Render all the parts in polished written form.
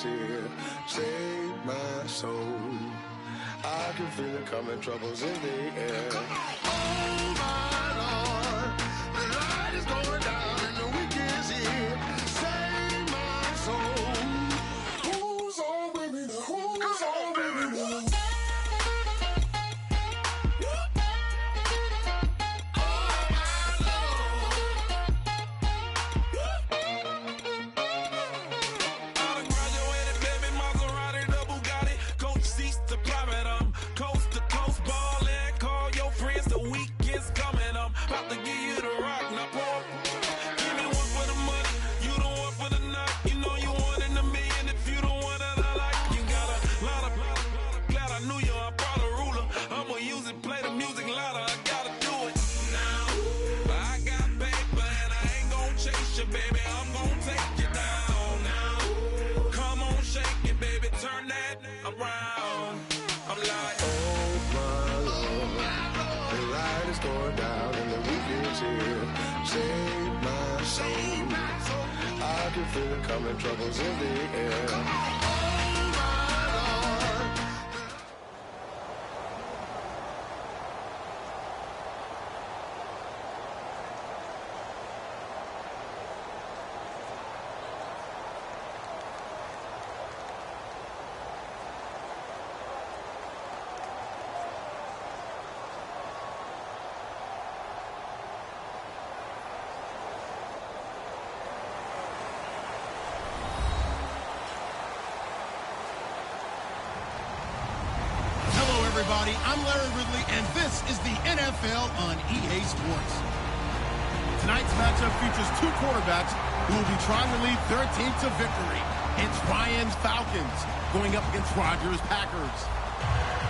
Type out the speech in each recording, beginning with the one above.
is here. Save my soul. I can feel it coming, troubles in the air. Oh my Lord, the light is going down and the week is here. Save my soul. Who's on with me now? Who's on with me now? Feel it coming, troubles in the air. Oh my Lord. Everybody, I'm Larry Ridley, and this is the NFL on EA Sports. Tonight's matchup features two quarterbacks who will be trying to lead their team to victory. It's Ryan's Falcons going up against Rodgers' Packers.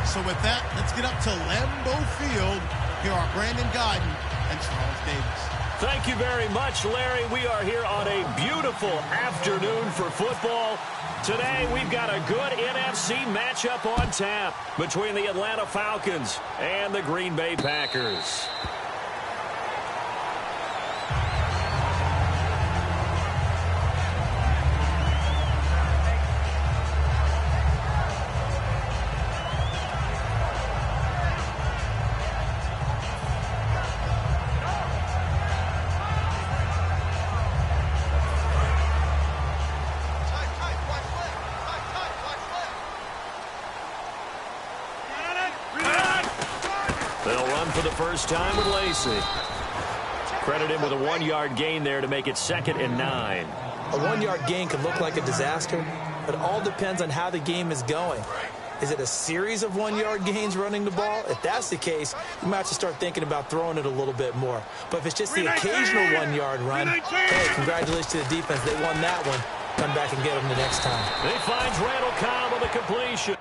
So with that, let's get up to Lambeau Field. Here are Brandon Godden and Charles Davis. Thank you very much, Larry. We are here on a beautiful afternoon for football. Today, we've got a good NFC matchup on tap between the Atlanta Falcons and the Green Bay Packers. For the first time with Lacey. Credit him with a 1-yard gain there to make it 2nd and 9. A 1-yard gain could look like a disaster, but it all depends on how the game is going. Is it a series of 1-yard gains running the ball? If that's the case, you might have to start thinking about throwing it a little bit more. But if it's just the occasional 1-yard run, hey, congratulations to the defense. They won that one. Come back and get them the next time. He finds Randall Cobb on the completion.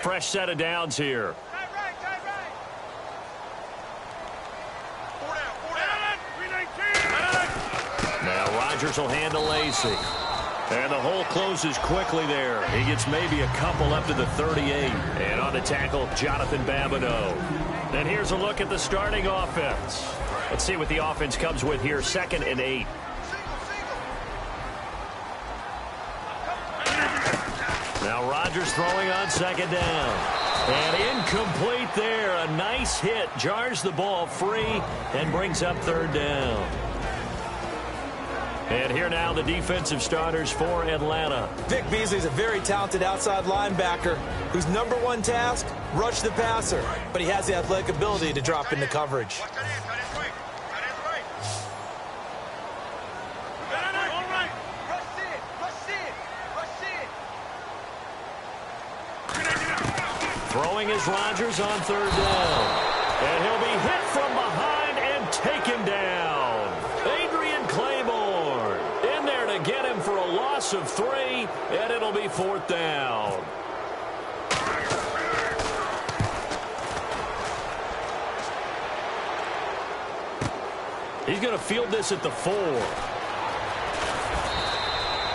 Fresh set of downs here. Now Rodgers will handle Lacey. And the hole closes quickly there. He gets maybe a couple up to the 38. And on the tackle, Jonathan Babineau. And here's a look at the starting offense. Let's see what the offense comes with here. 2nd and 8. Now Rodgers throwing on 2nd down. And incomplete there. A nice hit. Jars the ball free and brings up 3rd down. And here now the defensive starters for Atlanta. Vic Beasley's a very talented outside linebacker whose number one task, rush the passer. But he has the athletic ability to drop into coverage. Throwing is Rodgers on third down. And he'll be hit from behind and taken down. Adrian Claiborne in there to get him for a loss of 3, and it'll be fourth down. He's going to field this at the 4.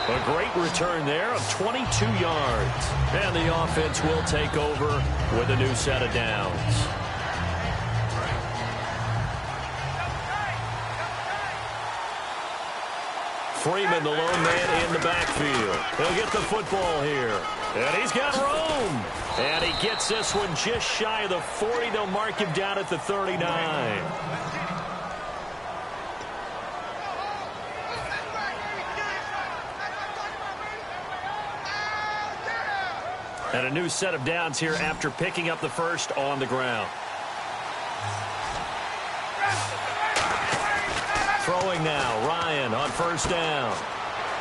A great return there of 22 yards. And the offense will take over with a new set of downs. Freeman, the lone man in the backfield. He'll get the football here. And he's got room. And he gets this one just shy of the 40. They'll mark him down at the 39. And a new set of downs here after picking up the first on the ground. Throwing now, Ryan on first down.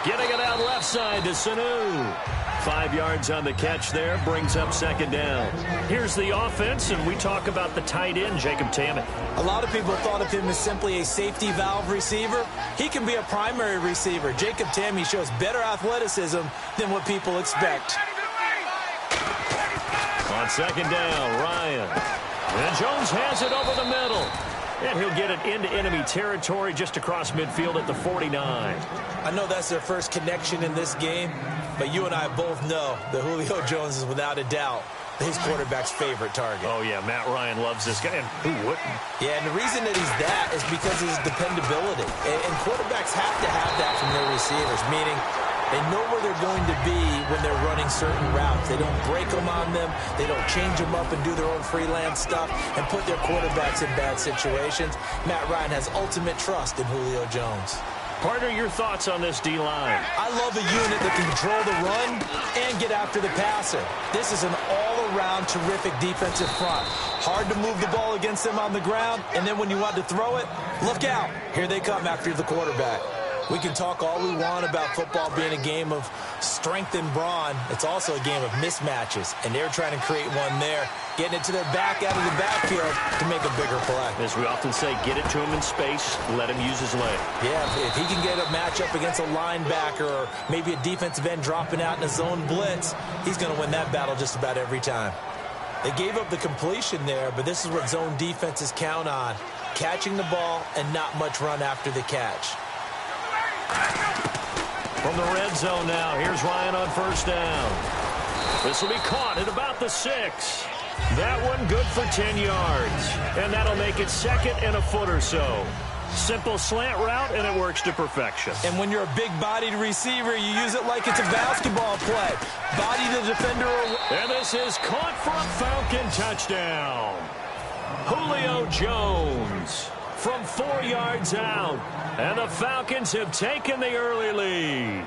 Getting it out left side to Sanu. 5 yards on the catch there, brings up second down. Here's the offense, and we talk about the tight end, Jacob Tammett. A lot of people thought of him as simply a safety valve receiver. He can be a primary receiver. Jacob Tammett shows better athleticism than what people expect. On second down, Ryan. And Jones has it over the middle. And he'll get it into enemy territory just across midfield at the 49. I know that's their first connection in this game, but you and I both know that Julio Jones is without a doubt his quarterback's favorite target. Oh, yeah, Matt Ryan loves this guy, and who wouldn't? Yeah, and the reason that he's that is because of his dependability. And quarterbacks have to have that from their receivers, meaning they know where they're going to be when they're running certain routes. They don't break them on them. They don't change them up and do their own freelance stuff and put their quarterbacks in bad situations. Matt Ryan has ultimate trust in Julio Jones. Partner, your thoughts on this D-line? I love a unit that can control the run and get after the passer. This is an all-around terrific defensive front. Hard to move the ball against them on the ground, and then when you want to throw it, look out. Here they come after the quarterback. We can talk all we want about football being a game of strength and brawn. It's also a game of mismatches, and they're trying to create one there, getting it to their back out of the backfield to make a bigger play. As we often say, get it to him in space, let him use his leg. Yeah, if he can get a matchup against a linebacker or maybe a defensive end dropping out in a zone blitz, he's going to win that battle just about every time. They gave up the completion there, but this is what zone defenses count on, catching the ball and not much run after the catch. From the red zone now, here's Ryan on first down. This will be caught at about the 6. That one good for 10 yards. And that'll make it second and a foot or so. Simple slant route, and it works to perfection. And when you're a big-bodied receiver, you use it like it's a basketball play. Body the defender. And this is caught for a Falcon touchdown. Julio Jones from 4 yards out. And the Falcons have taken the early lead.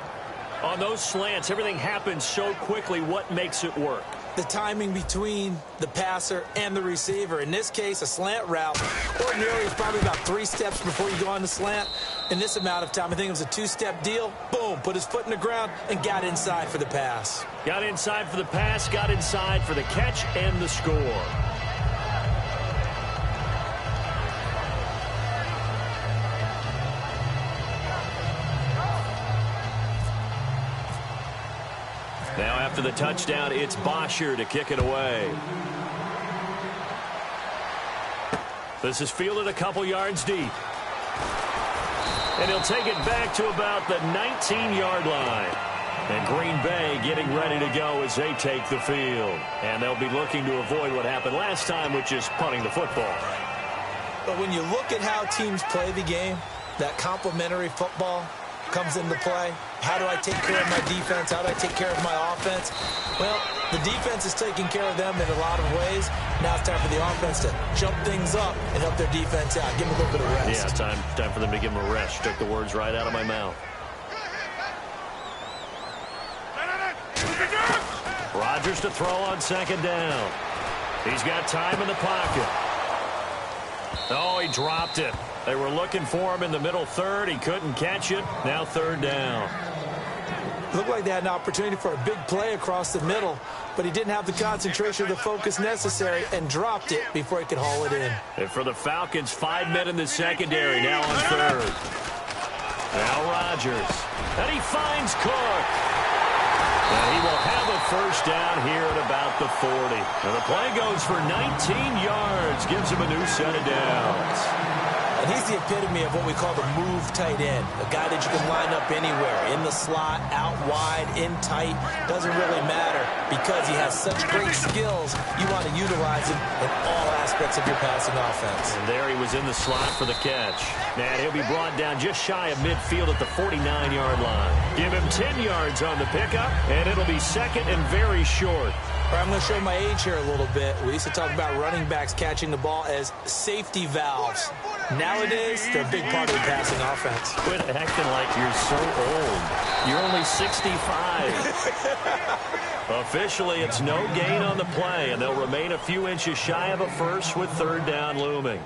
On those slants, everything happens so quickly. What makes it work? The timing between the passer and the receiver. In this case, a slant route. Ordinarily, it's probably about 3 steps before you go on the slant. In this amount of time, I think it was a 2-step deal. Boom, put his foot in the ground and got inside for the pass. Got inside for the pass, got inside for the catch and the score. Now after the touchdown, it's Bosher to kick it away. This is fielded a couple yards deep. And he'll take it back to about the 19-yard line. And Green Bay getting ready to go as they take the field. And they'll be looking to avoid what happened last time, which is punting the football. But when you look at how teams play the game, that complementary football comes into play. How do I take care of my defense? How do I take care of my offense? Well, the defense is taking care of them in a lot of ways. Now it's time for the offense to jump things up and help their defense out. Give them a little bit of rest. Yeah, time for them to give them a rest. Took the words right out of my mouth. Rodgers to throw on second down. He's got time in the pocket. Oh, he dropped it. They were looking for him in the middle third. He couldn't catch it. Now third down. Looked like they had an opportunity for a big play across the middle, but he didn't have the concentration or the focus necessary and dropped it before he could haul it in. And for the Falcons, 5 men in the secondary now on third. Now Rodgers. And he finds Cook. And he will have a first down here at about the 40. And the play goes for 19 yards. Gives him a new set of downs. And he's the epitome of what we call the move tight end. A guy that you can line up anywhere. In the slot, out wide, in tight. Doesn't really matter because he has such great skills. You want to utilize him in all aspects of your passing offense. And there he was in the slot for the catch. And he'll be brought down just shy of midfield at the 49-yard line. Give him 10 yards on the pickup, and it'll be second and very short. I'm going to show my age here a little bit. We used to talk about running backs catching the ball as safety valves. Nowadays, they're a big part of the passing offense. Quit acting like you're so old. You're only 65. Officially, it's no gain on the play, and they'll remain a few inches shy of a first with third down looming.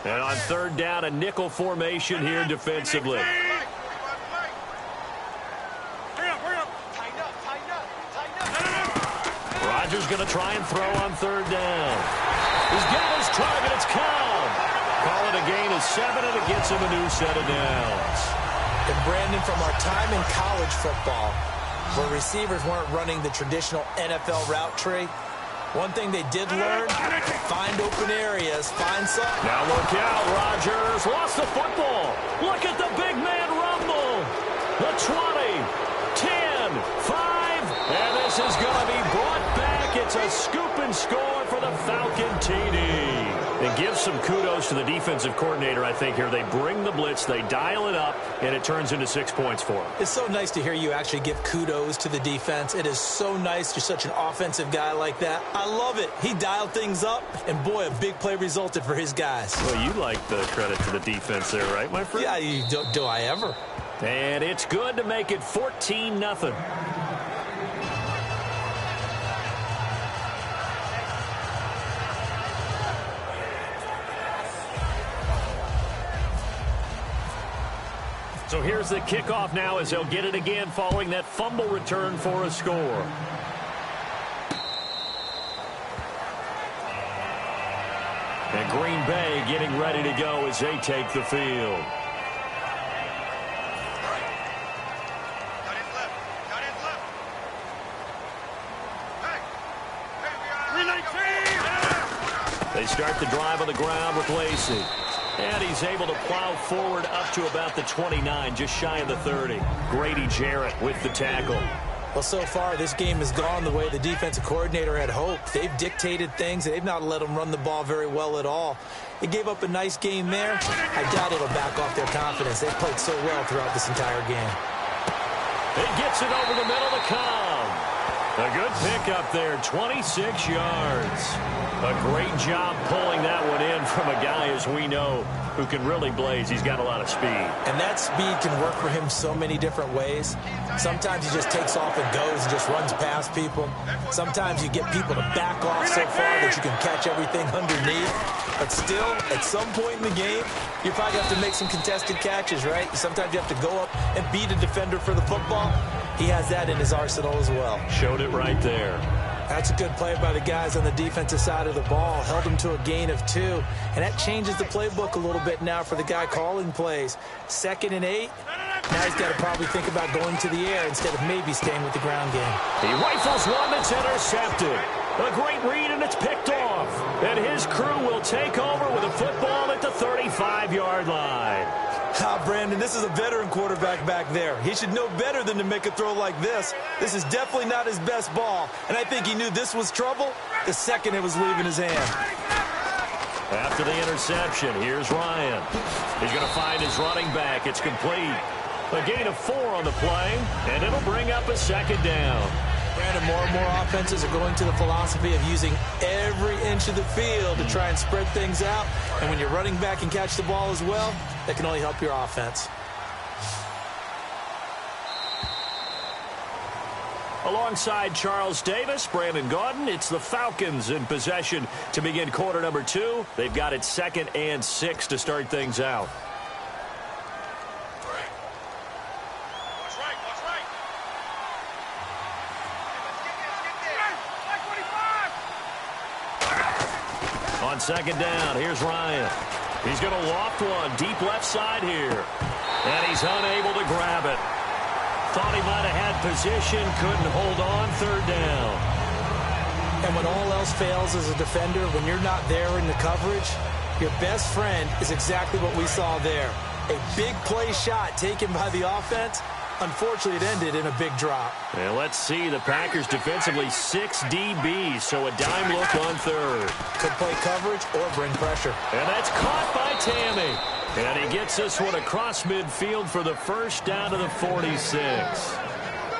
And on third down, a nickel formation here defensively. Rodgers going to try and throw on third down. He's got his target. It's Cobb. Call it a gain of 7, and it gets him a new set of downs. And Brandon, from our time in college football, where receivers weren't running the traditional NFL route tree, one thing they did learn, find open areas, find something. Now look out, Rodgers lost the football. Look at the big man rumble. The 20, 10, 5, and this is going to be brought back. It's a scoop and score for the Falcon TD. It gives some kudos to the defensive coordinator, I think, here. They bring the blitz, they dial it up, and it turns into 6 points for them. It's so nice to hear you actually give kudos to the defense. It is so nice. You're such an offensive guy like that. I love it. He dialed things up, and boy, a big play resulted for his guys. Well, you like the credit to the defense there, right, my friend? Yeah, do I ever? And it's good to make it 14-0. So here's the kickoff now as they'll get it again following that fumble return for a score. And Green Bay getting ready to go as they take the field. They start the drive on the ground with Lacey. And he's able to plow forward up to about the 29, just shy of the 30. Grady Jarrett with the tackle. Well, so far, this game has gone the way the defensive coordinator had hoped. They've dictated things. They've not let them run the ball very well at all. They gave up a nice game there. I doubt it'll back off their confidence. They've played so well throughout this entire game. It gets it over the middle to Cobb. A good pickup there, 26 yards. A great job pulling that one in from a guy, as we know, who can really blaze. He's got a lot of speed. And that speed can work for him so many different ways. Sometimes he just takes off and goes and just runs past people. Sometimes you get people to back off so far that you can catch everything underneath. But still, at some point in the game, you probably have to make some contested catches, right? Sometimes you have to go up and beat a defender for the football. He has that in his arsenal as well. Showed it right there. That's a good play by the guys on the defensive side of the ball. Held him to a gain of 2. And that changes the playbook a little bit now for the guy calling plays. 2nd and 8. Now he's got to probably think about going to the air instead of maybe staying with the ground game. He rifles one that's intercepted. A great read, and it's picked off. And his crew will take over with a football at the 35-yard line. Brandon, this is a veteran quarterback back there. He should know better than to make a throw like this. This is definitely not his best ball. And I think he knew this was trouble the second it was leaving his hand. After the interception, here's Ryan. He's going to find his running back. It's complete. A gain of 4 on the play, and it'll bring up a second down. Brandon, more and more offenses are going to the philosophy of using every inch of the field to try and spread things out. And when your running back can catch the ball as well, that can only help your offense. Alongside Charles Davis, Brandon Gaudin, it's the Falcons in possession to begin quarter number 2. They've got it 2nd and 6 to start things out. On 2nd down, here's Ryan. He's going to loft one deep left side here. And he's unable to grab it. Thought he might have had position, couldn't hold on, 3rd down. And when all else fails as a defender, when you're not there in the coverage, your best friend is exactly what we saw there. A big play shot taken by the offense. Unfortunately, it ended in a big drop. And let's see, the Packers defensively 6 DBs, so a dime look on 3rd. Could play coverage or bring pressure. And that's caught by Tammy. And he gets this one across midfield for the 1st down to the 46.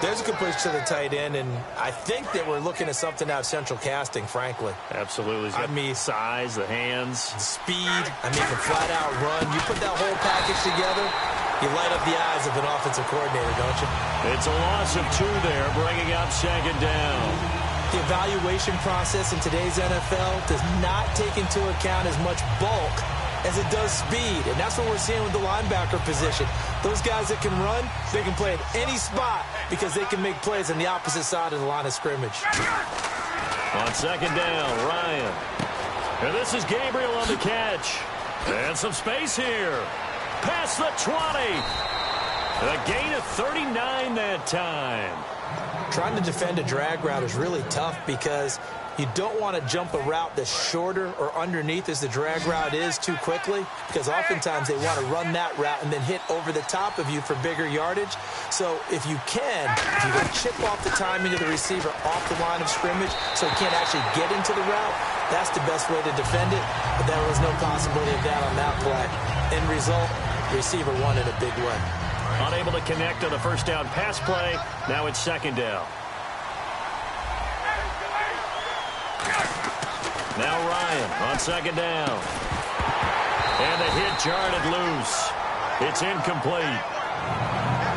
There's a completion to the tight end, and I think that we're looking at something out of central casting, frankly. Absolutely. I mean, size, the hands. Speed, the flat-out run. You put that whole package together, you light up the eyes of an offensive coordinator, don't you? It's a loss of 2 there, bringing up 2nd down. The evaluation process in today's NFL does not take into account as much bulk as it does speed, and that's what we're seeing with the linebacker position. Those guys that can run, they can play at any spot because they can make plays on the opposite side of the line of scrimmage. On 2nd down, Ryan. And this is Gabriel on the catch. And some space here. Past the 20. A gain of 39 that time. Trying to defend a drag route is really tough because you don't want to jump a route that's shorter or underneath as the drag route is too quickly, because oftentimes they want to run that route and then hit over the top of you for bigger yardage. So if you can chip off the timing of the receiver off the line of scrimmage so he can't actually get into the route, that's the best way to defend it. But there was no possibility of that on that play. End result, receiver won in a big way. Unable to connect on the 1st down pass play. Now it's 2nd down. Now Ryan on 2nd down. And the hit jarred it loose. It's incomplete.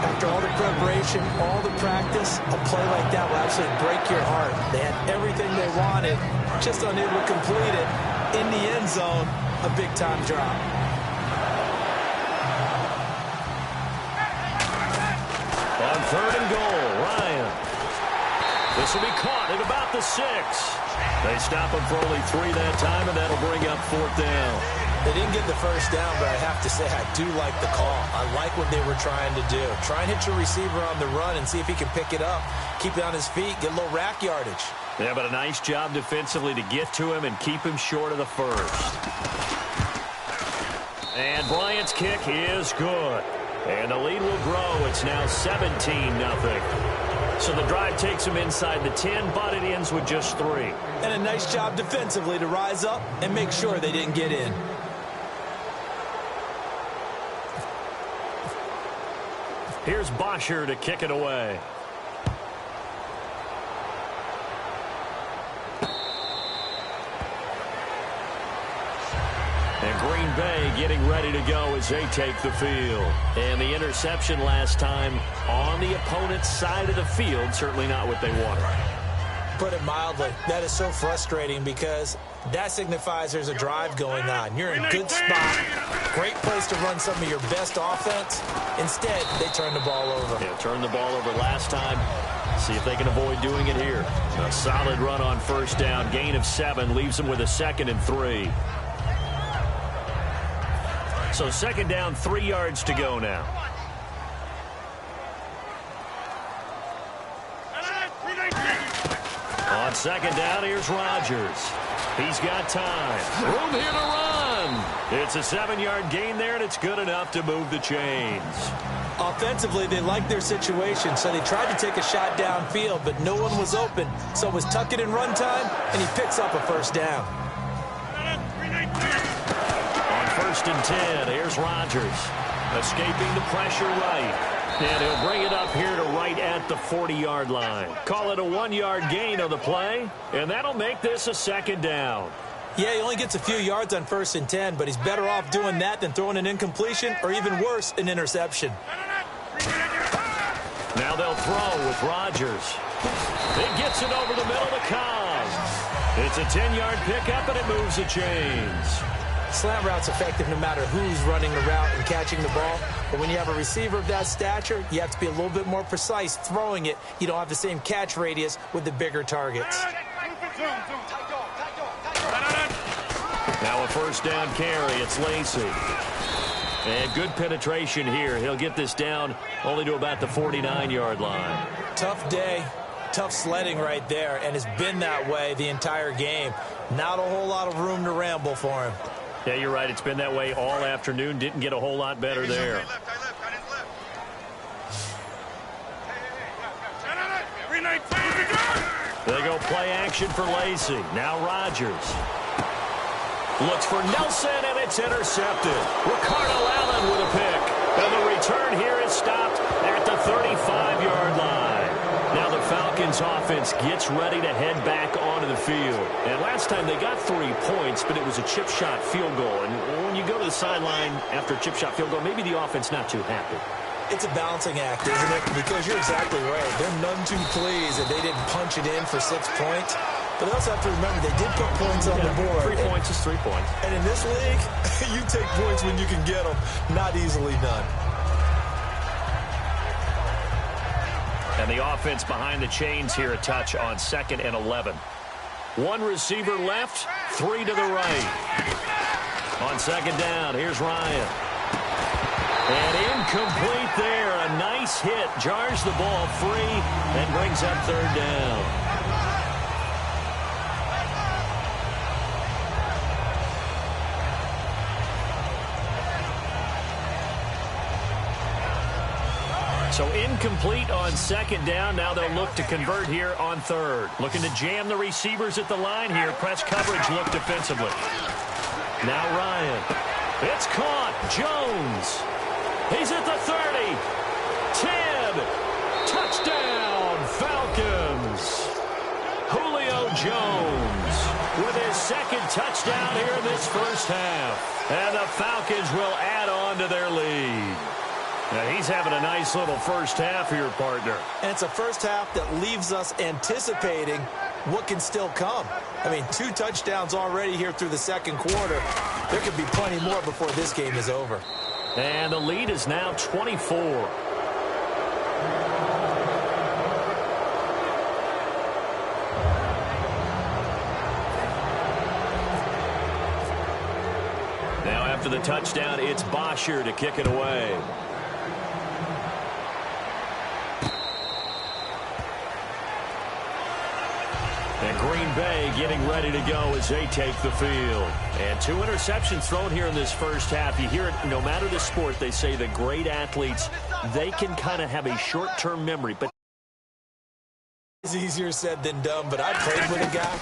After all the preparation, all the practice, a play like that will actually break your heart. They had everything they wanted, just unable to complete it. In the end zone, a big-time drop. On 3rd and goal, Ryan. This will be caught at about the 6. They stop him for only 3 that time, and that'll bring up 4th down. They didn't get the 1st down, but I have to say I do like the call. I like what they were trying to do. Try and hit your receiver on the run and see if he can pick it up. Keep it on his feet, get a little rack yardage. Yeah, but a nice job defensively to get to him and keep him short of the 1st. And Bryant's kick is good. And the lead will grow. It's now 17-0. So the drive takes him inside the 10, but it ends with just 3. And a nice job defensively to rise up and make sure they didn't get in. Here's Bosher to kick it away. And Green Bay getting ready to go as they take the field. And the interception last time on the opponent's side of the field, certainly not what they wanted. Put it mildly, that is so frustrating because that signifies there's a drive going on. You're in a good spot, great place to run some of your best offense. Instead, they turn the ball over. Yeah, turned the ball over last time. See if they can avoid doing it here. A solid run on 1st down. Gain of 7 leaves them with a 2nd and 3. So 2nd down, 3 yards to go now. On 2nd down, here's Rodgers. He's got time. Room here to run. It's a 7-yard gain there, and it's good enough to move the chains. Offensively, they liked their situation, so they tried to take a shot downfield, but no one was open. So it was tuck it in run time, and he picks up a 1st down. On 1st and 10, here's Rodgers. Escaping the pressure right. And he'll bring it up here to right at the 40-yard line. Call it a 1-yard gain on the play, and that'll make this a 2nd down. Yeah, he only gets a few yards on 1st and 10, but he's better off doing that than throwing an incompletion or even worse, an interception. Now they'll throw with Rodgers. He gets it over the middle to Cobb. It's a 10-yard pickup, and it moves the chains. Slant route's effective no matter who's running the route and catching the ball. But when you have a receiver of that stature, you have to be a little bit more precise throwing it. You don't have the same catch radius with the bigger targets. Now a first down carry. It's Lacy. And good penetration here. He'll get this down only to about the 49-yard line. Tough day. Tough sledding right there, and it's been that way the entire game. Not a whole lot of room to ramble for him. Yeah, you're right. It's been that way all afternoon. Didn't get a whole lot better there. They go play action for Lacy. Now Rodgers. Looks for Nelson, and it's intercepted. Ricardo Allen with a pick. And the return here is stopped at the 35-yard line. Now the Falcons offense gets ready to head back onto the field. And last time they got 3 points, but it was a chip shot field goal. And when you go to the sideline after a chip shot field goal, maybe the offense not too happy. It's a balancing act, isn't it? Because you're exactly right. They're none too pleased that they didn't punch it in for 6 points. But they also have to remember they did put points on the board. 3 points is 3 points. And in this league, you take points when you can get them. Not easily done. And the offense behind the chains here, a touch on 2nd and 11. 1 receiver left, 3 to the right. On 2nd down, here's Ryan. And incomplete there. A nice hit. Jars the ball free and brings up 3rd down. So incomplete on 2nd down. Now they'll look to convert here on 3rd. Looking to jam the receivers at the line here. Press coverage look defensively. Now Ryan. It's caught. Jones. He's at the 30. 10. Touchdown, Falcons. Julio Jones with his 2nd touchdown here in this first half. And the Falcons will add on to their lead. Now he's having a nice little first half here, partner. And it's a first half that leaves us anticipating what can still come. I mean, 2 touchdowns already here through the 2nd quarter. There could be plenty more before this game is over. And the lead is now 24. Now after the touchdown, it's Bosher to kick it away. And Green Bay getting ready to go as they take the field. And 2 interceptions thrown here in this first half. You hear it, no matter the sport, they say the great athletes, they can kind of have a short-term memory. But it's easier said than done, but I played with a guy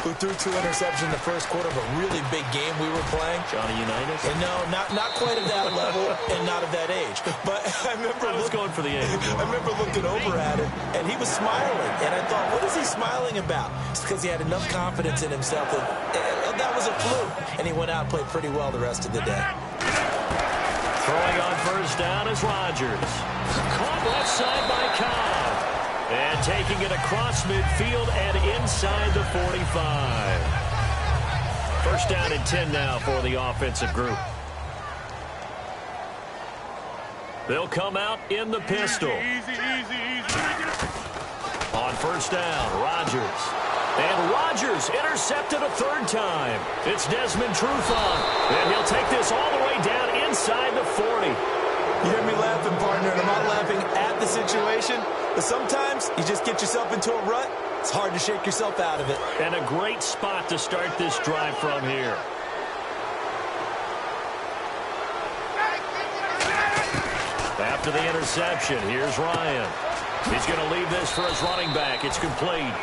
who threw 2 interceptions in the first quarter of a really big game we were playing. Johnny Unitas? And no, not quite at that level and not at that age. But I remember going for the age. I remember looking over at him, and he was smiling. And I thought, what is he smiling about? It's because he had enough confidence in himself that was a fluke. And he went out and played pretty well the rest of the day. Throwing on first down is Rodgers. Caught left side by Cobb. And taking it across midfield and inside the 45. First down and 10 now for the offensive group. They'll come out in the pistol. On first down, Rodgers. And Rodgers intercepted a 3rd time. It's Desmond Trufant. And he'll take this all the way down inside the 40. You hear me laughing, partner, and I'm not laughing at the situation. But sometimes you just get yourself into a rut. It's hard to shake yourself out of it. And a great spot to start this drive from here. After the interception, here's Ryan. He's going to leave this for his running back. It's complete.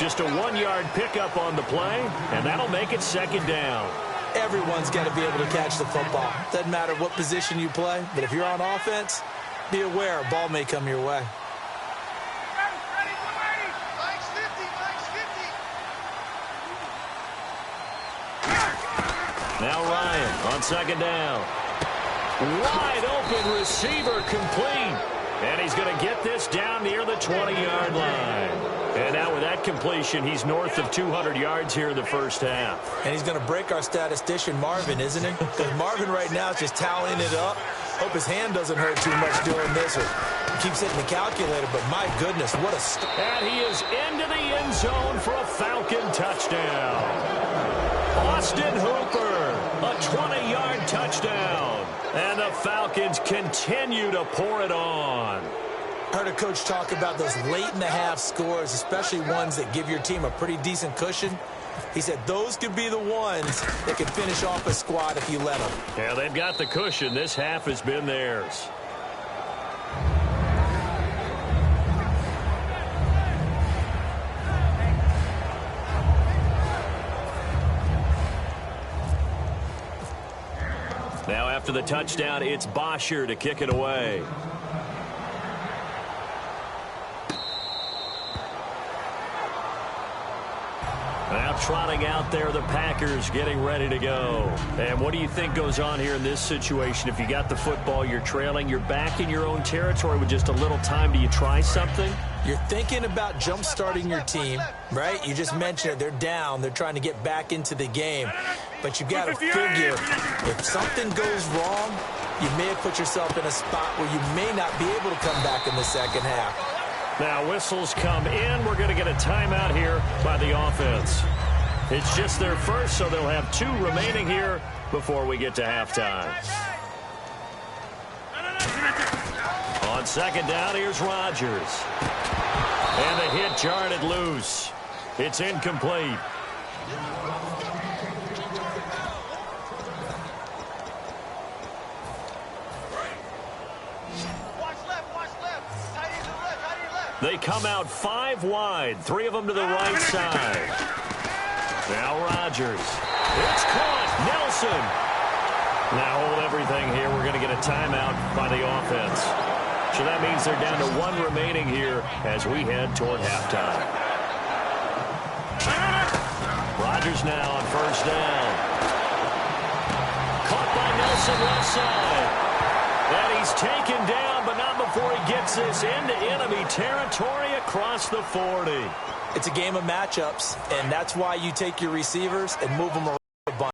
Just a 1-yard pickup on the play, and that'll make it 2nd down. Everyone's got to be able to catch the football. Doesn't matter what position you play, but if you're on offense, be aware a ball may come your way. Now Ryan on second down. Wide open receiver complete. And he's going to get this down near the 20-yard line. And now with that completion, he's north of 200 yards here in the first half. And he's going to break our statistician Marvin, isn't he? Because Marvin right now is just tallying it up. Hope his hand doesn't hurt too much doing this. Or he keeps hitting the calculator, but my goodness, what a... And he is into the end zone for a Falcon touchdown. Austin Hooper, a 20-yard touchdown. And the Falcons continue to pour it on. Heard a coach talk about those late-in-the-half scores, especially ones that give your team a pretty decent cushion. He said those could be the ones that could finish off a squad if you let them. Yeah, they've got the cushion. This half has been theirs. Now after the touchdown, it's Bosher to kick it away. Now trotting out there, the Packers getting ready to go. And what do you think goes on here in this situation? If you got the football, you're trailing, you're back in your own territory with just a little time. Do you try something? You're thinking about jump-starting your team, right? You just mentioned it. They're down. They're trying to get back into the game. But you've got to figure if something goes wrong, you may have put yourself in a spot where you may not be able to come back in the second half. Now whistles come in. We're going to get a timeout here by the offense. It's just their first, so they'll have 2 remaining here before we get to halftime. On second down, here's Rodgers. And the hit jarred it loose. It's incomplete. They come out 5 wide, 3 of them to the right side. Now Rodgers. It's caught. Nelson. Now hold everything here. We're going to get a timeout by the offense. So that means they're down to 1 remaining here as we head toward halftime. Rodgers now on first down. Caught by Nelson left side. And he's taken down, but not before he gets this into enemy territory across the 40. It's a game of matchups, and that's why you take your receivers and move them around.